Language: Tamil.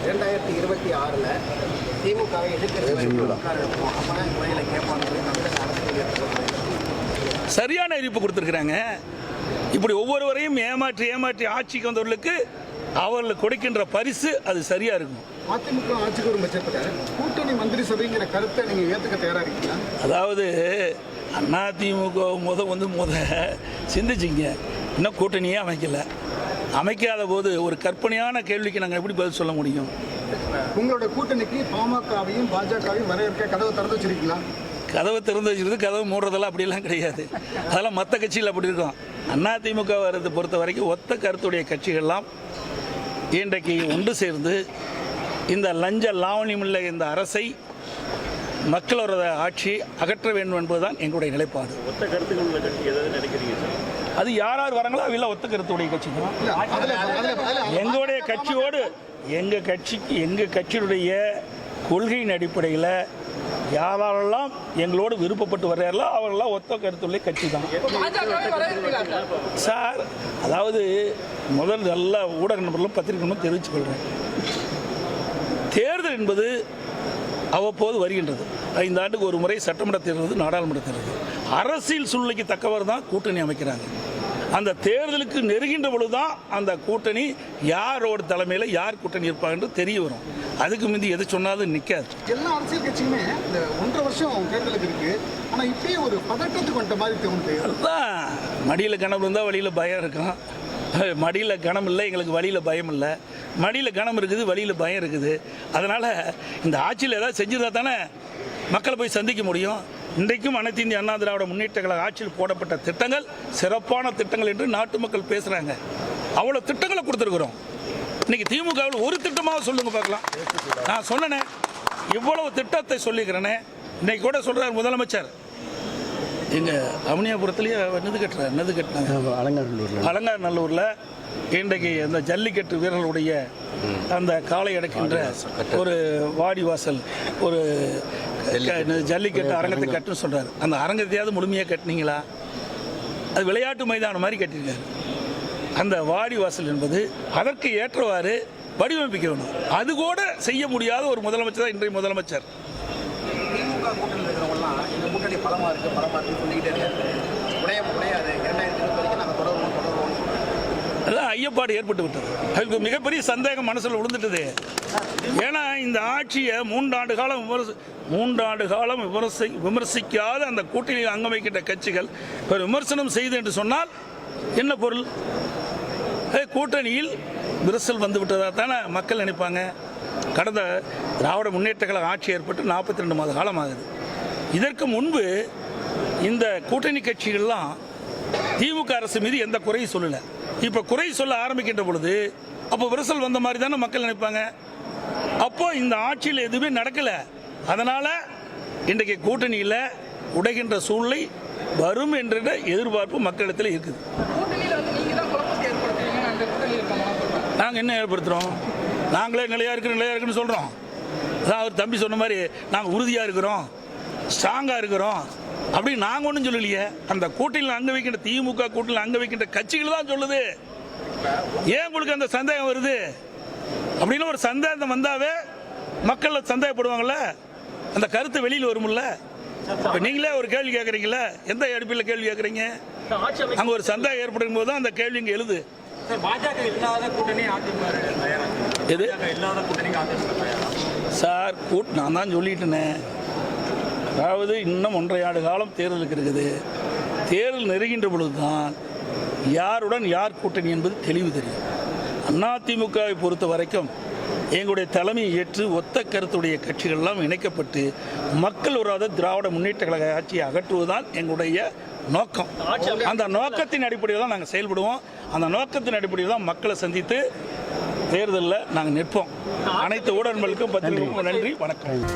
2026 திமுகவை சரியான அறிவிப்பு கொடுத்திருக்கிறாங்க. இப்படி ஒவ்வொருவரையும் ஏமாற்றி ஆட்சிக்கு வந்தவர்களுக்கு அவர்களுக்கு கொடுக்கின்ற பரிசு அது சரியா இருக்கும். அதிமுக ஆட்சிக்கு வரும் பட்சத்தில் கூட்டணி மந்திரி சபைங்கிற கருத்தை நீங்க ஏத்துக்க தயாரா இருக்கீங்களா? அதாவது அதிமுக சிந்திச்சிங்க, இன்னும் கூட்டணியே அமைக்காத போது ஒரு கற்பனையான கேள்விக்கு நாங்கள் எப்படி பதில் சொல்ல முடியும்? உங்களோட கூட்டணிக்கு பாமகவையும் பாஜகவையும் வரவேற்க கதவை திறந்து வச்சிருக்கீங்களா? கதவை திறந்து வச்சிருக்கு, கதவு மூடுறதெல்லாம் அப்படிலாம் கிடையாது. அதெல்லாம் மற்ற கட்சிகள் அப்படி இருக்கும். அதிமுக வரதை பொறுத்த வரைக்கும் ஒத்த கருத்துடைய கட்சிகள்லாம் இன்றைக்கு ஒன்று சேர்ந்து இந்த லஞ்ச லாவணியமுள்ள இந்த அரசை மக்களோட ஆட்சி அகற்ற வேண்டும் என்பதுதான் எங்களுடைய நிலைப்பாடு. ஒத்த கருத்துக்கள் உள்ள கட்சி எதாவது நினைக்கிறீங்க? அது யார் வராங்களோ அவையில் ஒத்த கருத்துடைய கட்சி தான். எங்களுடைய கட்சியோடு எங்கள் கட்சியுடைய கொள்கையின் அடிப்படையில் யாரெல்லாம் எங்களோடு விருப்பப்பட்டு வர்றாங்களோ அவர்களெல்லாம் ஒத்த கருத்துள்ள கட்சி தான் சார். அதாவது முதல் நல்ல ஊடக நண்பர்களும் பத்திரிகை நண்பர்களும் தெரிவித்துக் கொள்கிறேன், தேர்தல் என்பது அவ்வப்போது வருகின்றது. 5 ஆண்டுக்கு ஒரு முறை சட்டமன்ற தேர்தல், நாடாளுமன்ற தேர்தல். அரசியல் சூழ்நிலைக்கு தக்கவர் தான் கூட்டணி அமைக்கிறாங்க. அந்த தேர்தலுக்கு நெருங்கின்ற பொழுதுதான் அந்த கூட்டணி யாரோட தலைமையில் யார் கூட்டணி இருப்பாங்க என்று தெரிய வரும். அதுக்கு முந்தி எது சொன்னாலும் நிற்காது. எல்லா அரசியல் கட்சியுமே இந்த 1.5 வருஷம் தேர்தலுக்கு இருக்கு, ஆனால் இப்பயே ஒரு பதட்டத்துக்கு வந்த மாதிரி தோணுது. அதுதான், மடியில் கனம் இருந்தால் வழியில் பயம் இருக்கும். மடியில் கனம் இல்லை, எங்களுக்கு வழியில் பயம் இல்லை. மடியில் கனம் இருக்குது, வழியில் பயம் இருக்குது. அதனால் இந்த ஆட்சியில் ஏதாவது செஞ்சுருந்தா தானே மக்களை போய் சந்திக்க முடியும். இன்றைக்கும் அனைத்து இந்திய அண்ணா திராவிட முன்னேற்ற கழக ஆட்சியில் போடப்பட்ட திட்டங்கள் சிறப்பான திட்டங்கள் என்று நாட்டு மக்கள் பேசுகிறாங்க. அவ்வளோ திட்டங்களை கொடுத்துருக்குறோம். இன்னைக்கு திமுகவில் ஒரு திட்டமாக சொல்லுங்க பார்க்கலாம். நான் சொன்னேனே, இவ்வளவு திட்டத்தை சொல்லிக்கிறேனே. இன்னைக்கு கூட சொல்கிறார் முதலமைச்சர், எங்கள் அவனியாபுரத்துலேயே என்னது கட்டினாங்க அலங்காநல்லூரில். இன்றைக்கு அந்த ஜல்லிக்கட்டு வீரர்களுடைய அந்த காலை அடக்கின்ற ஒரு வாடிவாசல், ஒரு ஜல்லிக்கட்டு அரங்கத்தை கட்டுன்னு சொல்கிறார். அந்த அரங்கத்தையாவது முழுமையாக கட்டினீங்களா? அது விளையாட்டு மைதானம் மாதிரி கட்டியிருக்காரு. அந்த வாடிவாசல் என்பது அதற்கு ஏற்றவாறு வடிவமைக்க வேண்டும். அது கூட செய்ய முடியாத ஒரு முதலமைச்சர் தான் இன்றைய முதலமைச்சர். திமுக கூட்டணியில் இருக்கிறவங்கலாம் இந்த கூட்டணி பலமாக இருக்குன்னு சொல்லிக்கிட்டே இருக்காரு. முடியாது 2020 வரைக்கும் நாங்கள் தொடருவோம். அதான் ஐயப்பாடு ஏற்பட்டு விட்டது. அதுக்கு மிகப்பெரிய சந்தேகம் மனசில் விழுந்துட்டது. ஏன்னா இந்த ஆட்சியை 3 ஆண்டு காலம் விமர்சிக்காத அந்த கூட்டணியில் அங்கமைக்கின்ற கட்சிகள் ஒரு விமர்சனம் செய்து என்று சொன்னால் என்ன பொருள்? கூட்டணியில் விரிசல் வந்து விட்டதாக தானே மக்கள் நினைப்பாங்க. கடந்த திராவிட முன்னேற்ற கழக ஆட்சி ஏற்பட்டு 42 மாத காலம் ஆகுது. இதற்கு முன்பு இந்த கூட்டணி கட்சிகள்லாம் திமுக அரசு மீது எந்த குறையும் சொல்லலை. இப்போ குறை சொல்ல ஆரம்பிக்கின்ற பொழுது அப்போ விரிசல் வந்த மாதிரி தானே மக்கள் நினைப்பாங்க. அப்போ இந்த ஆட்சியில் எதுவுமே நடக்கலை. அதனால் இன்றைக்கு கூட்டணியில் உடைகின்ற சூழ்நிலை வரும் என்ற எதிர்பார்ப்பு மக்களிடத்தில் இருக்குது. நாங்கள் என்ன ஏற்படுத்துகிறோம்? நாங்களே நிலையாக இருக்குன்னு சொல்கிறோம். அதான் அவர் தம்பி சொன்ன மாதிரி நாங்கள் உறுதியாக இருக்கிறோம், ஸ்ட்ராங்காக இருக்கிறோம் அப்படின்னு நாங்கள் ஒன்றும் சொல்லலையே. அந்த கூட்டணியில் அங்க வைக்கின்ற திமுக கூட்டணியில் அங்க வைக்கின்ற கட்சிகள் தான் சொல்லுது. ஏன் உங்களுக்கு அந்த சந்தேகம் வருது? அப்படின்னு ஒரு சந்தேகம் வந்தாவே மக்கள் சந்தேகப்படுவாங்கல்ல, அந்த கருத்து வெளியில் வரும்ல. இப்போ நீங்களே ஒரு கேள்வி கேட்குறீங்களா? எந்த அடிப்படையில் கேள்வி கேட்குறீங்க? அங்கே ஒரு சந்தேகம் ஏற்படும் போது தான் அந்த கேள்வி இங்கே எழுது. எது சார்? நான் தான் சொல்லிட்டேனே, அதாவது இன்னும் 1.5 ஆண்டு காலம் தேர்தலுக்கு இருக்குது. தேர்தல் நெருங்கின்ற பொழுது தான் யாருடன் யார் கூட்டணி என்பது தெளிவு தெரியும். அதிமுகவை பொறுத்த வரைக்கும் எங்களுடைய தலைமையை ஏற்று ஒத்த கருத்துடைய கட்சிகள்லாம் இணைக்கப்பட்டு மக்கள் உறவாத திராவிட முன்னேற்ற கழக ஆட்சியை அகற்றுவதுதான் எங்களுடைய நோக்கம். அந்த நோக்கத்தின் அடிப்படையில் தான் நாங்கள் செயல்படுவோம். அந்த நோக்கத்தின் அடிப்படையில் தான் மக்களை சந்தித்து தேர்தலில் நாங்கள் நிற்போம். அனைத்து ஊடகங்களுக்கும் நன்றி, வணக்கம்.